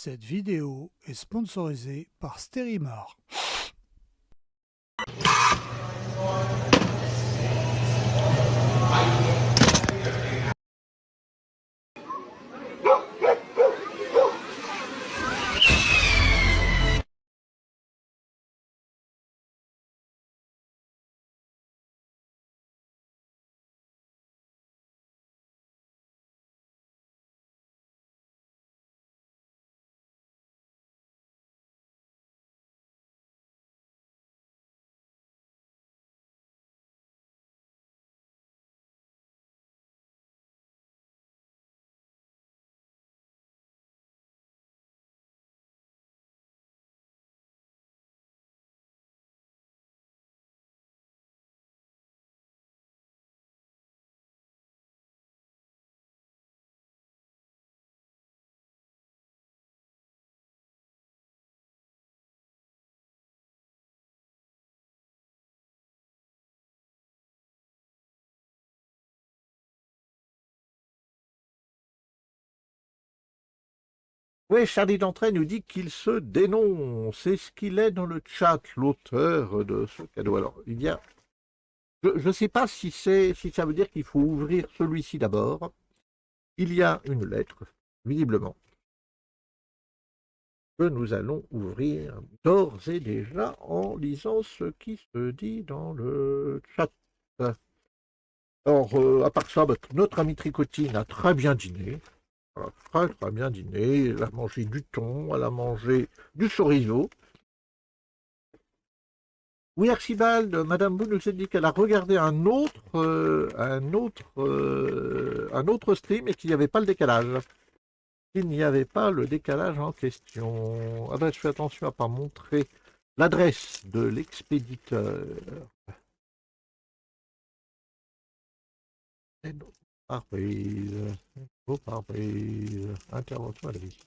Cette vidéo est sponsorisée par Stérimar. Oui, Charlie d'Entrée nous dit qu'il se dénonce. C'est ce qu'il est dans le chat, l'auteur de ce cadeau. Alors, il y a... Je ne sais pas si ça veut dire qu'il faut ouvrir celui-ci d'abord. Il y a une lettre, visiblement, que nous allons ouvrir d'ores et déjà en lisant ce qui se dit dans le chat. Alors, à part ça, notre amie Tricotine a très bien dîné. Elle a très bien dîné. Elle a mangé du thon, elle a mangé du chorizo. Oui, Archibald, Madame Bou nous a dit qu'elle a regardé un autre stream et qu'il n'y avait pas le décalage. Il n'y avait pas le décalage en question. Ah ben, je fais attention à ne pas montrer l'adresse de l'expéditeur. Pare-brise, intervention à la vie.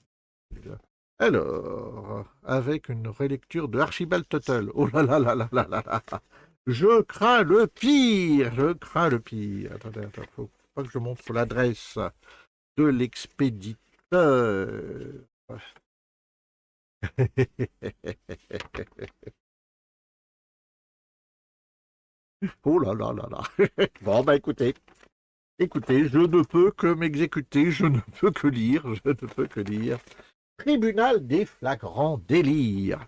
Alors, avec une relecture de Archibald Tuttle. Oh là là là là là là là. Je crains le pire. Attendez, faut pas que je montre l'adresse de l'expéditeur. Oh là là là là. Bon, écoutez, je ne peux que m'exécuter, je ne peux que lire. Tribunal des flagrants délires.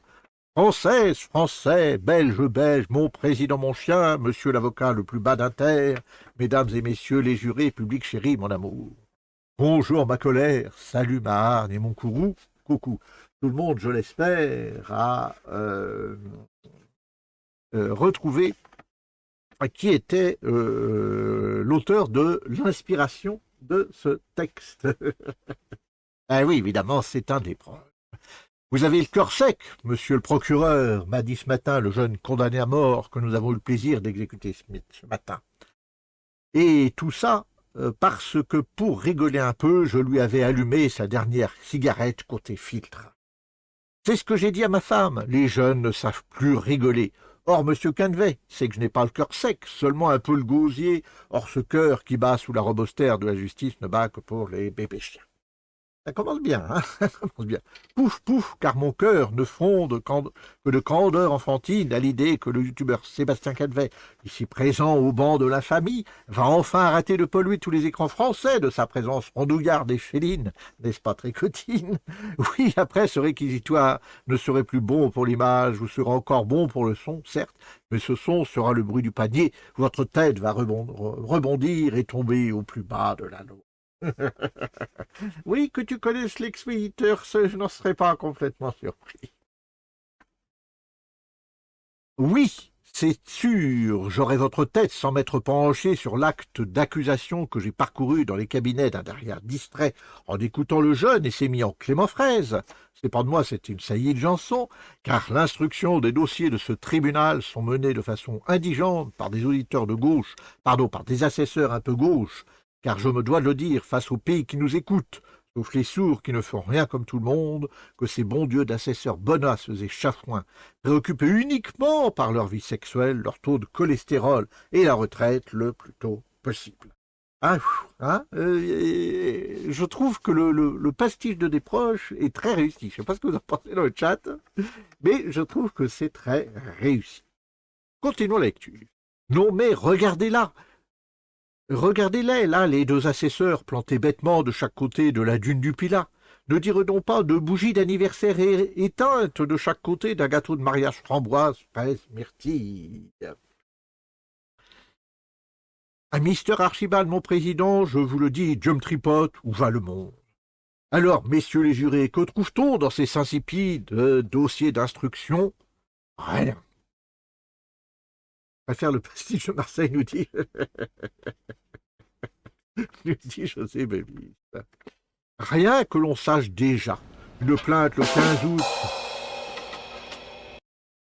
Française, Français, Belge, Belge, mon président, mon chien, monsieur l'avocat le plus bas d'inter, mesdames et messieurs les jurés, public chéri, mon amour. Bonjour ma colère, salut ma hargne et mon courroux, coucou. Tout le monde, je l'espère, a retrouvé qui était l'auteur de l'inspiration de ce texte. Ah oui, évidemment, c'est un des preuves. Vous avez le cœur sec, monsieur le procureur, m'a dit ce matin le jeune condamné à mort que nous avons eu le plaisir d'exécuter ce matin. Et tout ça parce que, pour rigoler un peu, je lui avais allumé sa dernière cigarette côté filtre. C'est ce que j'ai dit à ma femme, les jeunes ne savent plus rigoler. Or, monsieur Canvet, c'est que je n'ai pas le cœur sec, seulement un peu le gosier. Or, ce cœur qui bat sous la robe austère de la justice ne bat que pour les bébés chiens. Ça commence bien, hein. Ça commence bien. Pouf, pouf, car mon cœur ne fonde que de candeur enfantine à l'idée que le youtubeur Sébastien Canvet, ici présent au banc de l'infamie, va enfin arrêter de polluer tous les écrans français de sa présence rondouillarde et féline, n'est-ce pas, Tricotine? Oui, après, ce réquisitoire ne serait plus bon pour l'image, ou sera encore bon pour le son, certes, mais ce son sera le bruit du panier, votre tête va rebondir et tomber au plus bas de l'anneau. Oui, que tu connaisses l'expéditeur, je n'en serais pas complètement surpris. Oui, c'est sûr, j'aurai votre tête sans m'être penché sur l'acte d'accusation que j'ai parcouru dans les cabinets d'un derrière distrait en écoutant le jeune et s'est mis en Clément Fraise. C'est pas de moi, c'est une saillie de Janson, car l'instruction des dossiers de ce tribunal sont menés de façon indigente par des auditeurs de gauche, par des assesseurs un peu gauches, car je me dois de le dire face aux pays qui nous écoutent, sauf les sourds qui ne font rien comme tout le monde, que ces bons dieux d'assesseurs bonasses et chafouins, préoccupés uniquement par leur vie sexuelle, leur taux de cholestérol et la retraite le plus tôt possible. Ah, hein, je trouve que le pastiche de Desproges est très réussi. Je ne sais pas ce que vous en pensez dans le chat, mais je trouve que c'est très réussi. Continuons la lecture. Non mais regardez-là. Regardez-les, là, les deux assesseurs plantés bêtement de chaque côté de la dune du Pilat. Ne dirait-on pas de bougies d'anniversaire éteintes de chaque côté d'un gâteau de mariage framboise, fraise, myrtille? À Mister Archibald, mon président, je vous le dis, Dieu me tripote, où va le monde? Alors, messieurs les jurés, que trouve-t-on dans ces insipides dossiers d'instruction? Rien. Je préfère le prestige de Marseille, nous dit, nous dit José Bévis. Rien que l'on sache déjà. Une plainte le 15 août.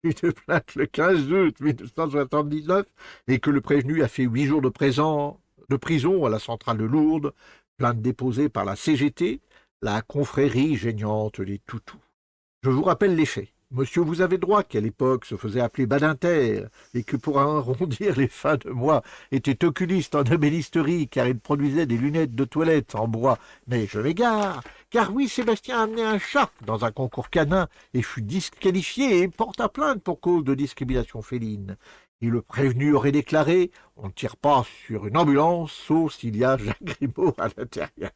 Une plainte le 15 août 1979 et que le prévenu a fait 8 jours de prison à la centrale de Lourdes, plainte déposée par la CGT, la confrérie gênante des Toutous. Je vous rappelle les faits. Monsieur, vous avez droit qu'à l'époque se faisait appeler Badinter et que pour arrondir les fins de mois était oculiste en ébénisterie car il produisait des lunettes de toilette en bois. Mais je m'égare, car oui, Sébastien a amené un chat dans un concours canin et fut disqualifié et porta plainte pour cause de discrimination féline. Et le prévenu aurait déclaré « On ne tire pas sur une ambulance sauf s'il y a Jacques Grimaud à l'intérieur ».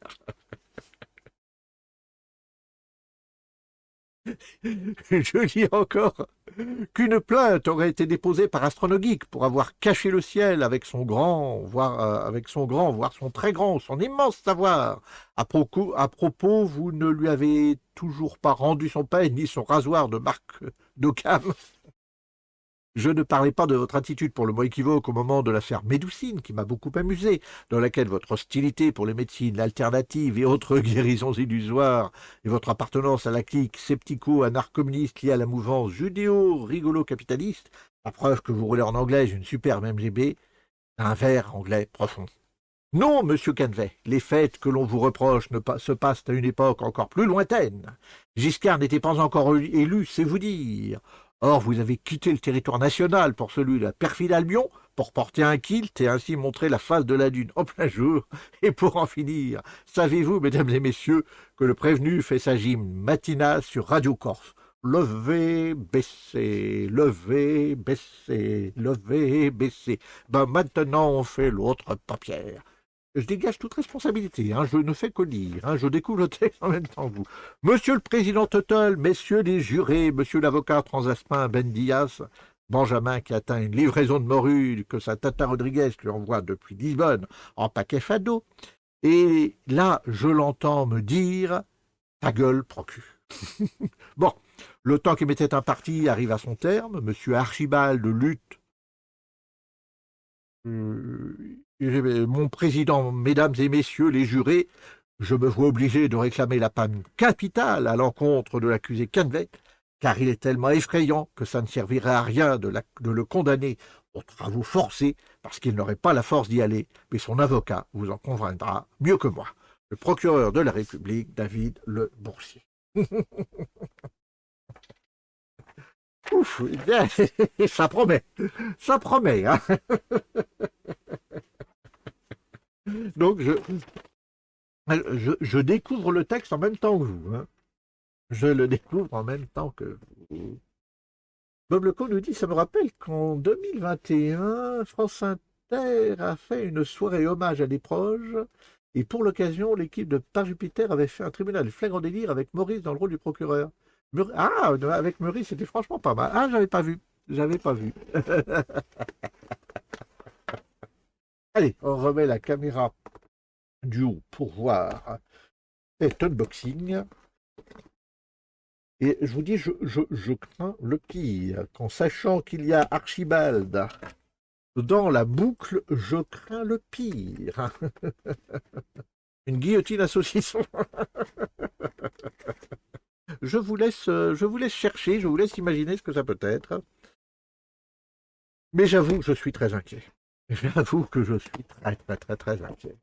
Je dis encore qu'une plainte aurait été déposée par Astronogeek pour avoir caché le ciel avec son grand, voire son très grand, son immense savoir. À propos, vous ne lui avez toujours pas rendu son peigne ni son rasoir de marque d'Occam. Je ne parlais pas de votre attitude pour le mot équivoque au moment de l'affaire Médoucine, qui m'a beaucoup amusé, dans laquelle votre hostilité pour les médecines alternatives et autres guérisons illusoires, et votre appartenance à la clique sceptico-anarcho-communiste liée à la mouvance judéo-rigolo-capitaliste, la preuve que vous roulez en anglais une superbe MGB, un vers anglais profond. Non, monsieur Canvet, les faits que l'on vous reproche se passent à une époque encore plus lointaine. Giscard n'était pas encore élu, c'est vous dire. Or, vous avez quitté le territoire national pour celui de la perfide Albion, pour porter un kilt et ainsi montrer la face de la dune en plein jour. Et pour en finir, savez-vous, mesdames et messieurs, que le prévenu fait sa gym matinale sur Radio Corse? Lever, baisser, lever, baisser, lever, baisser. Ben maintenant, on fait l'autre paupière. Je dégage toute responsabilité, je ne fais que lire, je découvre le texte en même temps que vous. Monsieur le président Tuttle, messieurs les jurés, monsieur l'avocat transaspin Ben Diaz, Benjamin qui atteint une livraison de morue que sa tata Rodriguez lui envoie depuis Lisbonne en paquet fado, et là, je l'entends me dire « ta gueule, procu ». Bon, le temps qui m'était imparti arrive à son terme, monsieur Archibald lutte. Mon président, mesdames et messieurs les jurés, je me vois obligé de réclamer la peine capitale à l'encontre de l'accusé Canvet, car il est tellement effrayant que ça ne servirait à rien de le condamner aux travaux forcés, parce qu'il n'aurait pas la force d'y aller, mais son avocat vous en convaincra mieux que moi, le procureur de la République, David Le Boursier. Ouf, ça promet, hein. Donc, je découvre le texte en même temps que vous. Je le découvre en même temps que vous. Bob Leco nous dit, ça me rappelle qu'en 2021, France Inter a fait une soirée hommage à Desproges, et pour l'occasion, l'équipe de Par Jupiter avait fait un tribunal de flagrant délire avec Maurice dans le rôle du procureur. Avec Maurice, c'était franchement pas mal. Ah, j'avais pas vu. Allez, on remet la caméra du haut pour voir cet unboxing. Et je vous dis, je crains le pire. Qu'en sachant qu'il y a Archibald dans la boucle, je crains le pire. Une guillotine à saucisson. Je vous laisse chercher, je vous laisse imaginer ce que ça peut être. Mais j'avoue que je suis très inquiet. J'avoue que je suis très inquiet.